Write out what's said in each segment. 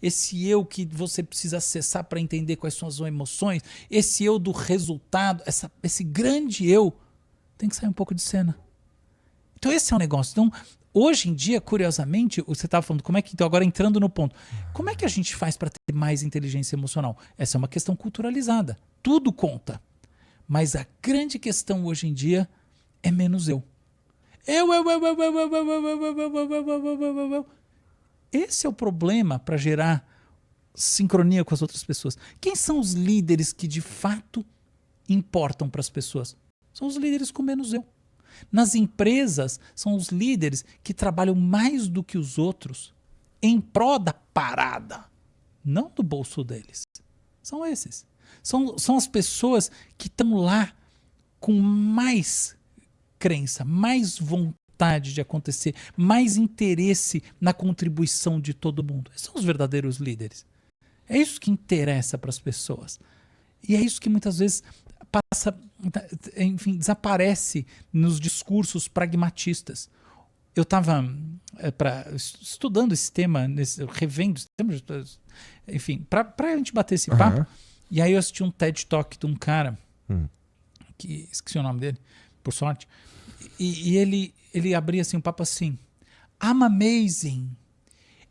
esse eu que você precisa acessar para entender quais são as suas emoções, esse eu do resultado, esse grande eu, tem que sair um pouco de cena. Então esse é o negócio. Então, hoje em dia, curiosamente, você estava falando, como é que, então agora entrando no ponto, como é que a gente faz para ter mais inteligência emocional? Essa é uma questão culturalizada. Tudo conta. Mas a grande questão hoje em dia é menos eu. Esse é o problema para gerar sincronia com as outras pessoas. Quem são os líderes que de fato importam para as pessoas? São os líderes com menos eu. Nas empresas, são os líderes que trabalham mais do que os outros em prol da parada, não do bolso deles. São esses. São as pessoas que estão lá com mais crença, mais vontade de acontecer, mais interesse na contribuição de todo mundo. Esses são os verdadeiros líderes. É isso que interessa para as pessoas. E é isso que muitas vezes passa, enfim, desaparece nos discursos pragmatistas. Eu estava estudando esse tema, revendo esse tema, enfim, para a gente bater esse papo. E aí eu assisti um TED Talk de um cara, que esqueci o nome dele, por sorte, e ele abria assim, um papo assim: I'm amazing.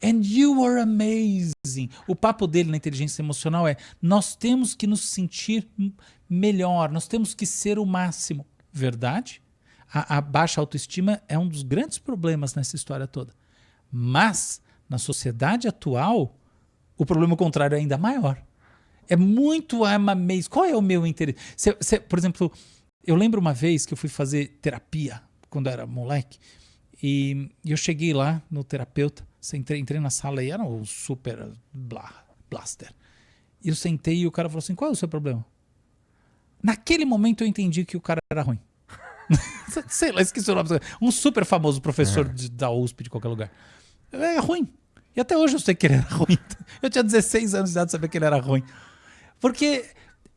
And you are amazing. O papo dele na inteligência emocional é: nós temos que nos sentir melhor, nós temos que ser o máximo. Verdade? A baixa autoestima é um dos grandes problemas nessa história toda. Mas, na sociedade atual, o problema contrário é ainda maior. É muito I'm amazing. Qual é o meu interesse? Por exemplo, eu lembro uma vez que eu fui fazer terapia, quando eu era moleque, e eu cheguei lá no terapeuta, entrei na sala e era um super blaster. E eu sentei e o cara falou assim: qual é o seu problema? Naquele momento eu entendi que o cara era ruim. Sei lá, esqueci o nome. Um super famoso professor da USP, de qualquer lugar. É ruim. E até hoje eu sei que ele era ruim. Eu tinha 16 anos de idade e sabia que ele era ruim. Porque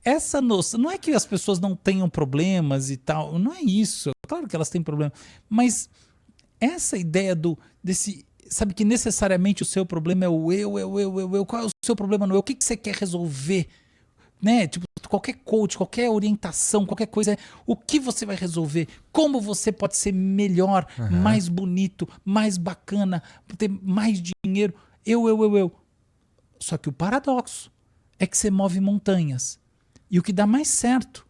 essa noção, não é que as pessoas não tenham problemas e tal, não é isso. Claro que elas têm problema. Mas essa ideia desse, sabe, que necessariamente o seu problema é o eu. Qual é o seu problema no eu? O que você quer resolver? Né? Tipo, qualquer coach, qualquer orientação, qualquer coisa, o que você vai resolver? Como você pode ser melhor, mais bonito, mais bacana, ter mais dinheiro? Eu. Só que o paradoxo é que você move montanhas. E o que dá mais certo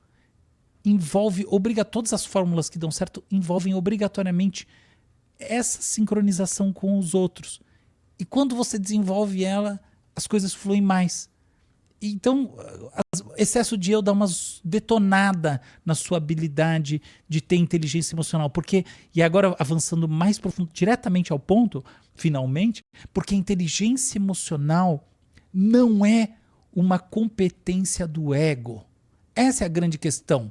envolve, todas as fórmulas que dão certo envolvem obrigatoriamente essa sincronização com os outros. E quando você desenvolve ela, as coisas fluem mais. Então, excesso de eu dá uma detonada na sua habilidade de ter inteligência emocional. Porque, e agora avançando mais profundo, diretamente ao ponto, finalmente, porque a inteligência emocional não é uma competência do ego. Essa é a grande questão.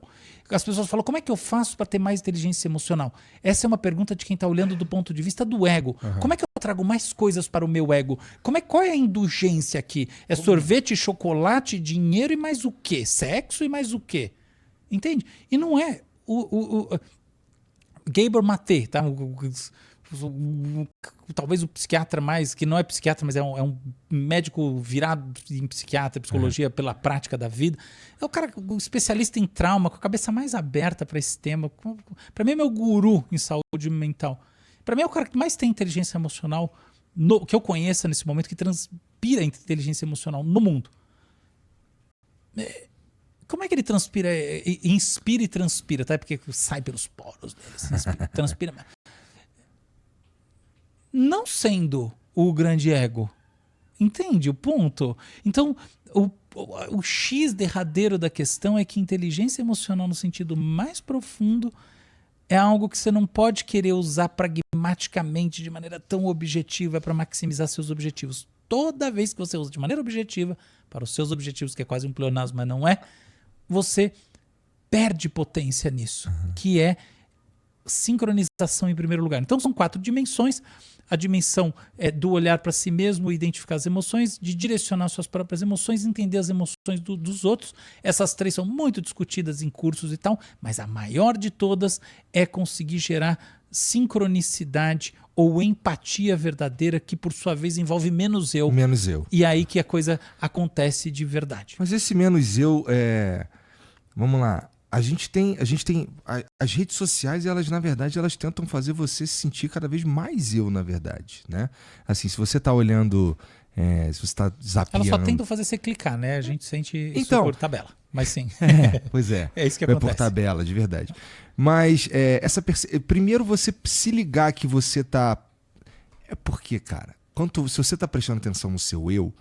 As pessoas falam: como é que eu faço para ter mais inteligência emocional? Essa é uma pergunta de quem está olhando do ponto de vista do ego. Como é que eu trago mais coisas para o meu ego? Qual é a indulgência aqui? É sorvete, chocolate, dinheiro e mais o quê? Sexo e mais o quê? Entende? E não é Gabor Maté, tá? Talvez o psiquiatra mais, que não é psiquiatra, mas é um médico virado em psiquiatra, psicologia pela prática da vida. É o cara, um especialista em trauma, com a cabeça mais aberta para esse tema. Para mim é meu guru em saúde mental. Para mim é o cara que mais tem inteligência emocional, que eu conheça nesse momento, que transpira inteligência emocional no mundo. Como é que ele transpira? Inspira e transpira, tá? Porque sai pelos poros dele, transpira. Não sendo o grande ego. Entende o ponto? Então, o X derradeiro da questão é que inteligência emocional no sentido mais profundo é algo que você não pode querer usar pragmaticamente de maneira tão objetiva para maximizar seus objetivos. Toda vez que você usa de maneira objetiva para os seus objetivos, que é quase um pleonasmo, mas não é, você perde potência nisso, que é sincronização em primeiro lugar. Então são 4 dimensões. A dimensão do olhar para si mesmo, identificar as emoções, de direcionar suas próprias emoções, entender as emoções dos outros. Essas 3 são muito discutidas em cursos e tal, mas a maior de todas é conseguir gerar sincronicidade ou empatia verdadeira que, por sua vez, envolve menos eu. Menos eu. E aí que a coisa acontece de verdade. Mas esse menos eu vamos lá. A gente tem as redes sociais, elas na verdade elas tentam fazer você se sentir cada vez mais eu, na verdade, né? Assim, se você tá olhando, se você tá zapeando... Elas só tentam fazer você clicar, né? A gente sente isso Então, por tabela. Mas sim. Pois é. É isso que Vai acontece. por tabela, de verdade. Mas primeiro você se ligar que você tá... É porque, cara, se você tá prestando atenção no seu eu...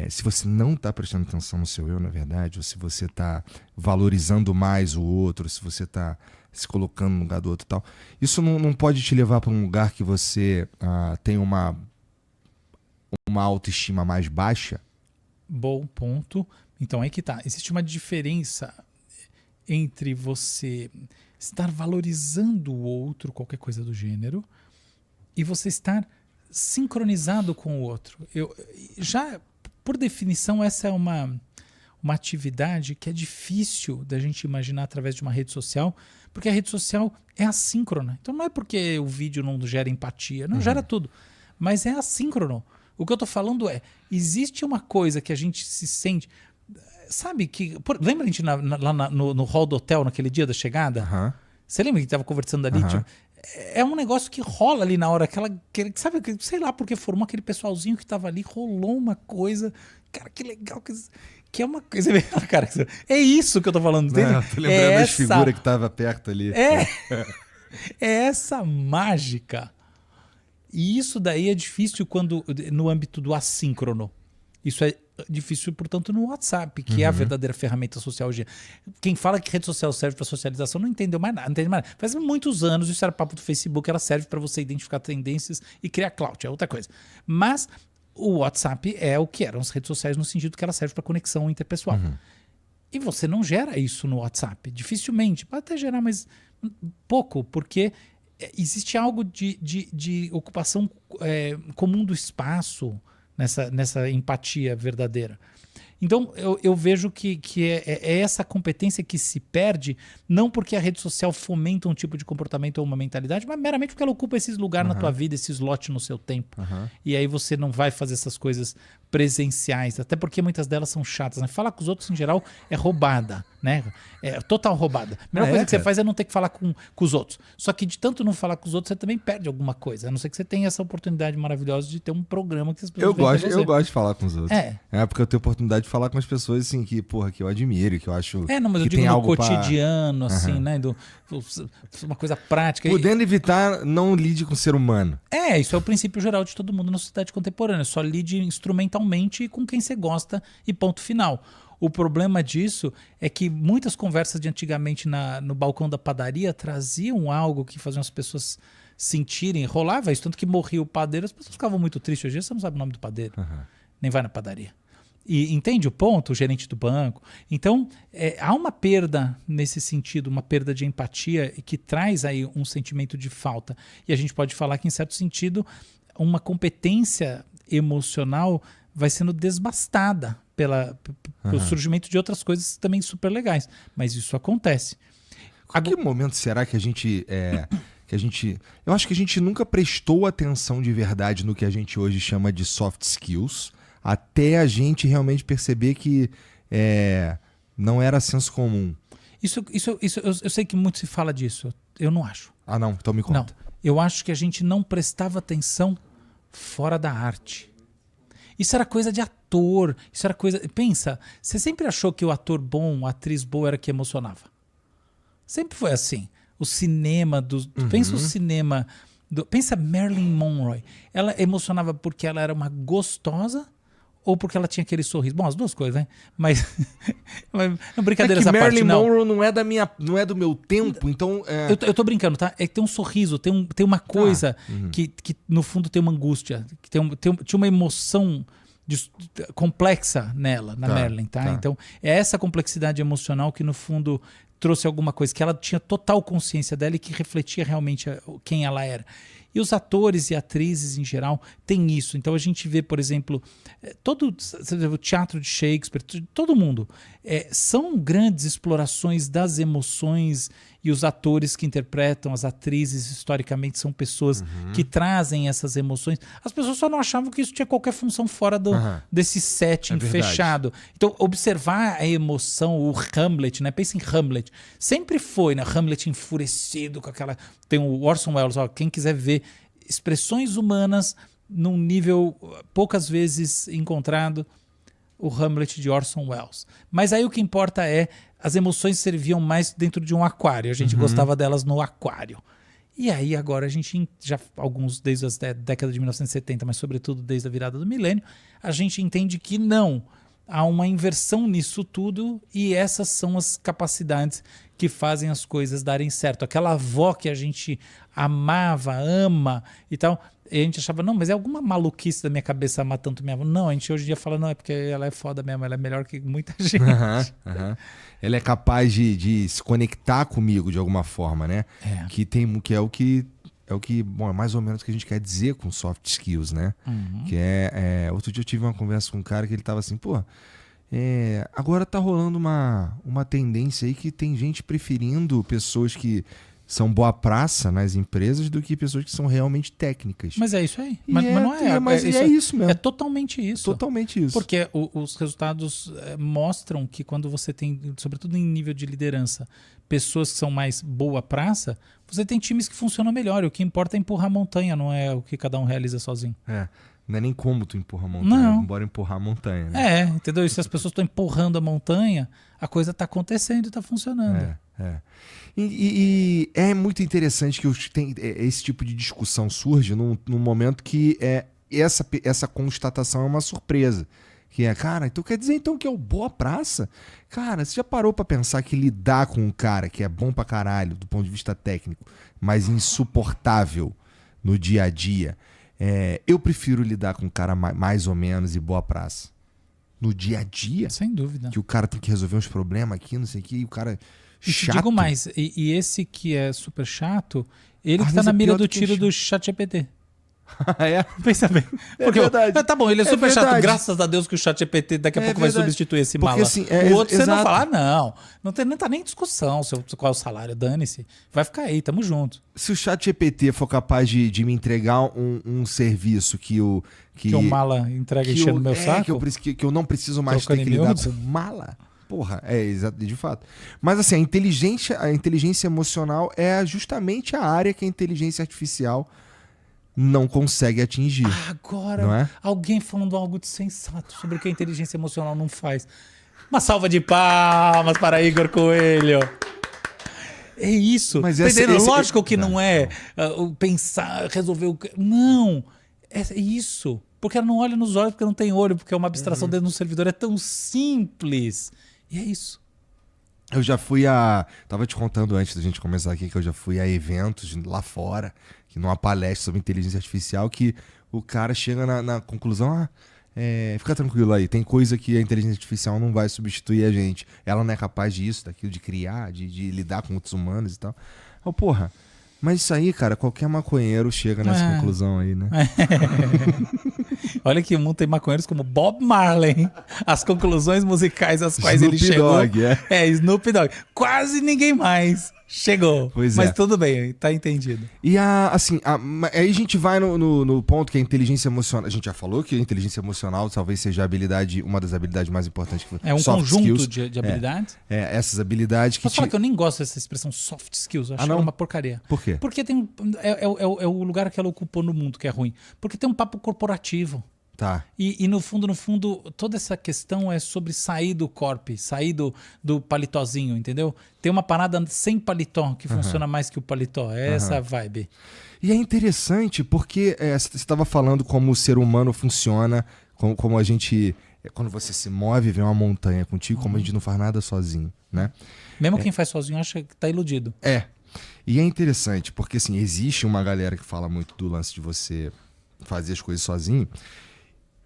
se você não está prestando atenção no seu eu, na verdade, ou se você está valorizando mais o outro, se você está se colocando no lugar do outro e tal, isso não pode te levar para um lugar que você tem uma autoestima mais baixa? Bom ponto. Então aí que tá. Existe uma diferença entre você estar valorizando o outro, qualquer coisa do gênero, e você estar sincronizado com o outro. Por definição, essa é uma atividade que é difícil da gente imaginar através de uma rede social, porque a rede social é assíncrona. Então não é porque o vídeo não gera empatia, não gera tudo, mas é assíncrono. O que eu estou falando existe uma coisa que a gente se sente... Sabe que... lembra a gente lá no hall do hotel, naquele dia da chegada? Uhum. Você lembra que estava conversando ali? Uhum. Tipo, é um negócio que rola ali na hora, sabe, sei lá porque formou aquele pessoalzinho que tava ali, rolou uma coisa, cara, que legal, que é uma coisa, cara, é isso que eu tô falando, entende? Não, tô lembrando das figuras que tava perto ali. É essa mágica. E isso daí é difícil no âmbito do assíncrono. Isso é difícil, portanto, no WhatsApp, que é a verdadeira ferramenta social hoje. Quem fala que rede social serve para socialização não entendeu mais nada, não entende mais nada. Faz muitos anos, isso era papo do Facebook, ela serve para você identificar tendências e criar clout, é outra coisa. Mas o WhatsApp é o que eram as redes sociais no sentido que ela serve para conexão interpessoal. E você não gera isso no WhatsApp, dificilmente. Pode até gerar, mas pouco, porque existe algo de ocupação comum do espaço, nessa empatia verdadeira. Então, eu vejo que é essa competência que se perde, não porque a rede social fomenta um tipo de comportamento ou uma mentalidade, mas meramente porque ela ocupa esses lugares na tua vida, esse slot no seu tempo. E aí você não vai fazer essas coisas presenciais, até porque muitas delas são chatas, né? Falar com os outros, em geral, é roubada, né? É total roubada. A melhor coisa que você faz é não ter que falar com os outros. Só que de tanto não falar com os outros, você também perde alguma coisa. A não ser que você tenha essa oportunidade maravilhosa de ter um programa que as pessoas Eu gosto de falar com os outros. É porque eu tenho oportunidade de falar com as pessoas assim, que eu admiro, que eu acho não, mas que eu digo tem no algo cotidiano, assim, né? Uma coisa prática. Podendo evitar, não lide com o ser humano. Isso é o princípio geral de todo mundo na sociedade contemporânea. Só lide instrumentalmente com quem você gosta e ponto final. O problema disso é que muitas conversas de antigamente no balcão da padaria traziam algo que faziam as pessoas sentirem, rolava isso, tanto que morria o padeiro, as pessoas ficavam muito tristes. Hoje você não sabe o nome do padeiro, nem vai na padaria. E entende o ponto? O gerente do banco. Então, há uma perda nesse sentido, uma perda de empatia que traz aí um sentimento de falta. E a gente pode falar que, em certo sentido, uma competência emocional vai sendo desbastada pelo surgimento de outras coisas também super legais. Mas isso acontece. Em que momento será que a gente... eu acho que a gente nunca prestou atenção de verdade no que a gente hoje chama de soft skills, até a gente realmente perceber que não era senso comum. Isso eu sei que muito se fala disso. Eu não acho. Ah, não? Então me conta. Não. Eu acho que a gente não prestava atenção fora da arte. Isso era coisa de ator. Isso era coisa... Pensa, você sempre achou que o ator bom, a atriz boa era que emocionava. Sempre foi assim. O cinema... Pensa o cinema... Pensa Marilyn Monroe. Ela emocionava porque ela era uma gostosa ou porque ela tinha aquele sorriso? Bom, as duas coisas, né? Mas brincadeira essa parte. Marilyn Monroe não é do meu tempo, então... Eu tô brincando, tá? É que tem um sorriso, tem uma coisa que no fundo tem uma angústia, que tinha uma emoção complexa nela, na Marilyn, tá? Então, é essa complexidade emocional que no fundo trouxe alguma coisa, que ela tinha total consciência dela e que refletia realmente quem ela era. E os atores e atrizes, em geral, têm isso. Então a gente vê, por exemplo, o teatro de Shakespeare, todo mundo. São grandes explorações das emoções e os atores que interpretam, as atrizes, historicamente, são pessoas que trazem essas emoções. As pessoas só não achavam que isso tinha qualquer função fora desse setting fechado. Então, observar a emoção, o Hamlet, né? Pensa em Hamlet. Sempre foi, né? Hamlet enfurecido com aquela... Tem o Orson Welles, ó, quem quiser ver expressões humanas num nível poucas vezes encontrado, o Hamlet de Orson Welles. Mas aí o que importa é as emoções serviam mais dentro de um aquário. A gente gostava delas no aquário. E aí agora a gente, já alguns desde a década de 1970, mas sobretudo desde a virada do milênio, a gente entende que não. Há uma inversão nisso tudo e essas são as capacidades que fazem as coisas darem certo. Aquela avó que a gente amava, ama e tal... E a gente achava, não, mas é alguma maluquice da minha cabeça amar tanto minha avó. Não, a gente hoje em dia fala, não, é porque ela é foda mesmo, ela é melhor que muita gente. Ela é capaz de se conectar comigo de alguma forma, né? Que é o que, bom, é mais ou menos o que a gente quer dizer com soft skills, né? Que outro dia eu tive uma conversa com um cara que ele tava assim, pô, agora tá rolando uma tendência aí que tem gente preferindo pessoas que são boa praça nas empresas do que pessoas que são realmente técnicas. Mas é isso aí. Mas não é. Mas é isso mesmo. É totalmente isso. Totalmente isso. Porque os resultados mostram que quando você tem, sobretudo em nível de liderança, pessoas que são mais boa praça, você tem times que funcionam melhor. E o que importa é empurrar a montanha, não é o que cada um realiza sozinho. Não é nem como tu empurra a montanha, não. Bora empurrar a montanha, né? Entendeu? E se as pessoas estão empurrando a montanha, a coisa está acontecendo e está funcionando. E é muito interessante que esse tipo de discussão surge num momento que essa constatação é uma surpresa. Que cara, então quer dizer então que é o boa praça? Cara, você já parou pra pensar que lidar com um cara que é bom pra caralho do ponto de vista técnico, mas insuportável no dia a dia, eu prefiro lidar com um cara mais ou menos e boa praça. No dia a dia? Sem dúvida. Que o cara tem que resolver uns problemas aqui, não sei o que, e o cara... E te digo mais, e esse que é super chato, ele que tá na mira do tiro do ChatGPT. Pensa bem. Porque, verdade. Tá bom, ele é super chato. Graças a Deus que o ChatGPT daqui a pouco vai substituir esse mala. Assim, o outro você não fala, não tá nem discussão qual é o salário, dane-se. Vai ficar aí, tamo junto. Se o ChatGPT for capaz de me entregar um serviço que o mala entrega enchendo meu saco, que eu não preciso mais ter que lidar com mala. Porra, de fato. Mas assim, a inteligência emocional é justamente a área que a inteligência artificial não consegue atingir. Agora, não é? Alguém falando algo de sensato sobre o que a inteligência emocional não faz. Uma salva de palmas para Igor Coelho. É isso. Mas lógico que não é pensar, resolver o... Não, é isso. Porque ela não olha nos olhos porque não tem olho, porque é uma abstração dentro do servidor. É tão simples. E é isso. Eu já fui tava te contando antes da gente começar aqui que eu já fui a eventos lá fora, que numa palestra sobre inteligência artificial, que o cara chega na conclusão, fica tranquilo aí, tem coisa que a inteligência artificial não vai substituir a gente. Ela não é capaz disso, daquilo, de criar, de lidar com outros humanos e tal. Porra, mas isso aí, cara, qualquer maconheiro chega nessa conclusão aí, né? Olha que o mundo tem maconheiros como Bob Marley. As conclusões musicais às quais ele chegou. Snoop Dogg. Quase ninguém mais chegou. Mas tudo bem, tá entendido. E aí a gente vai no ponto que a inteligência emocional... A gente já falou que a inteligência emocional talvez seja uma das habilidades mais importantes. É um conjunto de habilidades. Essas habilidades que... Posso falar que eu nem gosto dessa expressão soft skills. Eu acho uma porcaria. Por quê? Porque tem o lugar que ela ocupou no mundo que é ruim. Porque tem um papo corporativo. Tá. E no fundo, toda essa questão é sobre sair do corp, sair do paletózinho, entendeu? Tem uma parada sem paletó que funciona mais que o paletó. É essa vibe. E é interessante porque você estava falando como o ser humano funciona, como a gente... Quando você se move, vem uma montanha contigo, como a gente não faz nada sozinho, né? Mesmo quem faz sozinho acha que tá iludido. E é interessante porque, assim, existe uma galera que fala muito do lance de você fazer as coisas sozinho.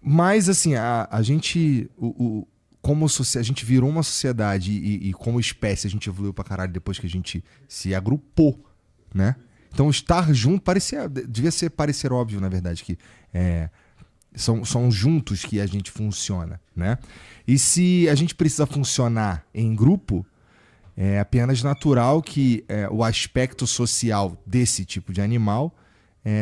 Mas, assim, a gente, a gente virou uma sociedade e como espécie a gente evoluiu pra caralho depois que a gente se agrupou, né? Então, estar junto devia parecer óbvio, na verdade, que são juntos que a gente funciona, né? E se a gente precisa funcionar em grupo, é apenas natural que o aspecto social desse tipo de animal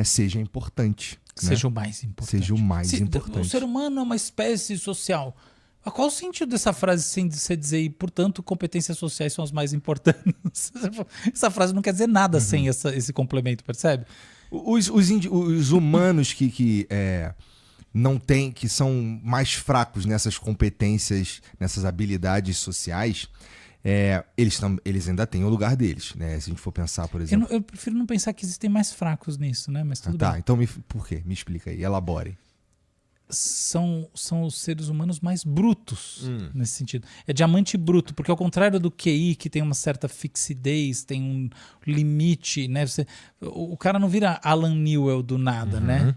seja importante. Seja o mais importante. Seja o mais importante. O ser humano é uma espécie social. Qual o sentido dessa frase sem você dizer, e portanto, competências sociais são as mais importantes? Essa frase não quer dizer nada sem esse complemento, percebe? Os humanos que não tem, que são mais fracos nessas competências, nessas habilidades sociais, eles ainda têm o lugar deles, né? Se a gente for pensar, por exemplo. Eu prefiro não pensar que existem mais fracos nisso, né? Mas tudo bem. Então por quê? Me explica aí, elabore. São os seres humanos mais brutos nesse sentido. É diamante bruto, porque ao contrário do QI, que tem uma certa fixidez, tem um limite, né? O cara não vira Alan Newell do nada, né?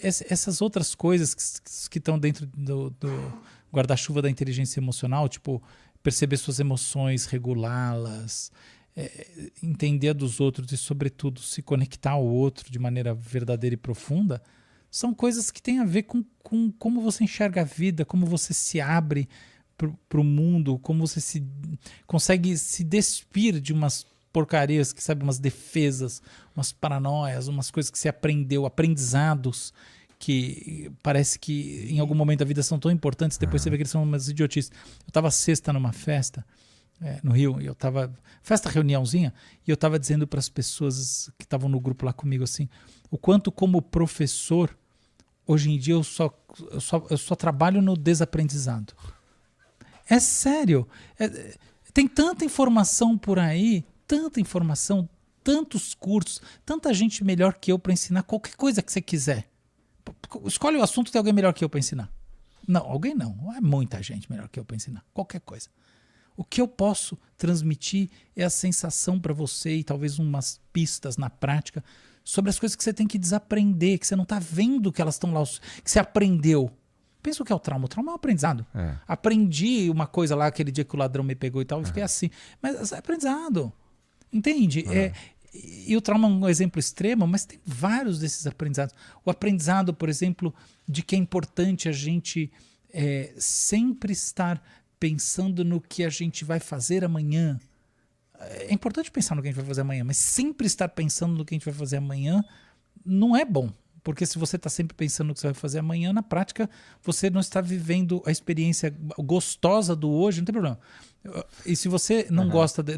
Essas outras coisas que estão dentro do guarda-chuva da inteligência emocional, tipo perceber suas emoções, regulá-las, entender a dos outros e, sobretudo, se conectar ao outro de maneira verdadeira e profunda, são coisas que têm a ver com como você enxerga a vida, como você se abre para o mundo, como você consegue se despir de umas porcarias, que sabe, umas defesas, umas paranoias, umas coisas que você aprendeu, aprendizados que parece que em algum momento da vida são tão importantes, depois você vê que eles são umas idiotices. Eu estava sexta numa festa no Rio, e eu estava festa reuniãozinha, e eu estava dizendo para as pessoas que estavam no grupo lá comigo assim, o quanto como professor hoje em dia eu só trabalho no desaprendizado. É sério. Tem tanta informação por aí, tanta informação, tantos cursos, tanta gente melhor que eu para ensinar qualquer coisa que você quiser. Escolhe o assunto, tem alguém melhor que eu para ensinar. Não, alguém não. É muita gente melhor que eu para ensinar. Qualquer coisa. O que eu posso transmitir é a sensação para você e talvez umas pistas na prática sobre as coisas que você tem que desaprender, que você não está vendo que elas estão lá, que você aprendeu. Pensa o que é o trauma. O trauma é um aprendizado. Aprendi uma coisa lá aquele dia que o ladrão me pegou e tal, e fiquei assim. Mas é aprendizado. Entende? E o trauma é um exemplo extremo, mas tem vários desses aprendizados. O aprendizado, por exemplo, de que é importante a gente sempre estar pensando no que a gente vai fazer amanhã. É importante pensar no que a gente vai fazer amanhã, mas sempre estar pensando no que a gente vai fazer amanhã não é bom. Porque se você está sempre pensando no que você vai fazer amanhã, na prática, você não está vivendo a experiência gostosa do hoje, não tem problema. E se você não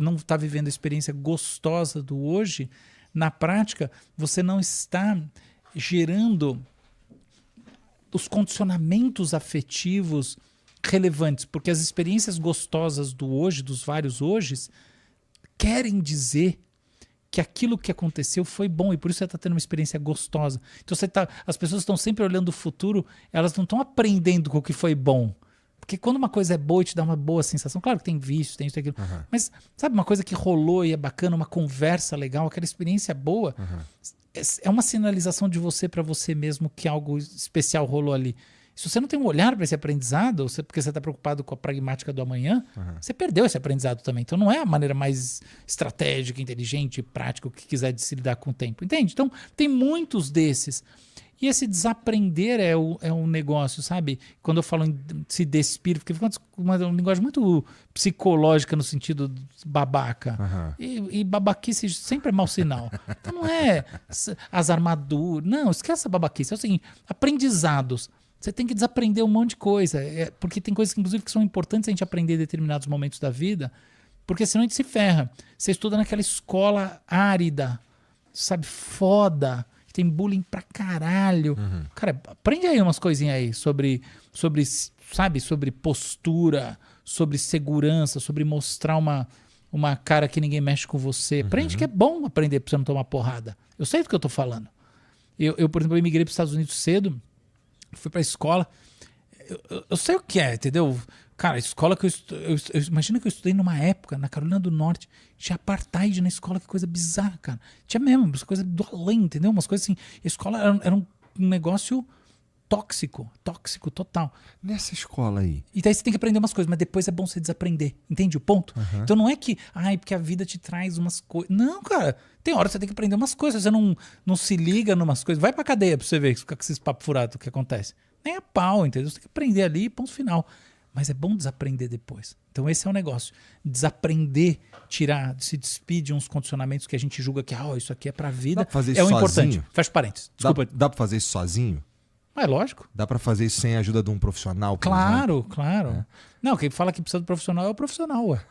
não está vivendo a experiência gostosa do hoje, na prática, você não está gerando os condicionamentos afetivos relevantes, porque as experiências gostosas do hoje, dos vários hojes, querem dizer que aquilo que aconteceu foi bom e por isso você está tendo uma experiência gostosa. Então as pessoas estão sempre olhando o futuro, elas não estão aprendendo com o que foi bom. Porque quando uma coisa é boa e te dá uma boa sensação, claro que tem vício, tem isso, tem aquilo, mas sabe uma coisa que rolou e é bacana, uma conversa legal, aquela experiência boa, é uma sinalização de você para você mesmo que algo especial rolou ali. Se você não tem um olhar para esse aprendizado, porque você está preocupado com a pragmática do amanhã, você perdeu esse aprendizado também. Então não é a maneira mais estratégica, inteligente, prática, o que quiser de se lidar com o tempo. Entende? Então tem muitos desses. E esse desaprender é um negócio, sabe? Quando eu falo em se despir, porque fica uma linguagem muito psicológica no sentido babaca. E babaquice sempre é mau sinal. Então não é as armaduras. Não, esquece a babaquice. É o seguinte, aprendizados. Você tem que desaprender um monte de coisa, porque tem coisas, inclusive, que são importantes a gente aprender em determinados momentos da vida, porque senão a gente se ferra. Você estuda naquela escola árida, sabe, foda, tem bullying pra caralho. Cara, aprende aí umas coisinhas aí sobre postura, sobre segurança, sobre mostrar uma cara que ninguém mexe com você. Aprende que é bom aprender pra você não tomar porrada. Eu sei do que eu tô falando. Eu por exemplo, imigrei para os Estados Unidos cedo, fui pra escola, eu sei o que é, entendeu? Cara, a escola que eu imagina que eu estudei numa época, na Carolina do Norte, tinha apartheid na escola, que coisa bizarra, cara. Tinha mesmo, coisa do além, entendeu? Umas coisas assim. A escola era um negócio tóxico total. Nessa escola aí. E daí você tem que aprender umas coisas, mas depois é bom você desaprender. Entende o ponto? Então não é que, porque a vida te traz umas coisas. Não, cara. Tem hora que você tem que aprender umas coisas. Você não se liga numas coisas. Vai pra cadeia pra você ver ficar com esses papos furados que acontece. Nem a pau, entendeu? Você tem que aprender ali, ponto final. Mas é bom desaprender depois. Então esse é o negócio. Desaprender, se despedir de uns condicionamentos que a gente julga que isso aqui é pra vida. Dá pra fazer é isso o importante. sozinho? Fecha parênteses. Desculpa. Dá pra fazer isso sozinho? É lógico. Dá pra fazer isso sem a ajuda de um profissional, por exemplo? Claro. Não, quem fala que precisa do profissional é o profissional, ué.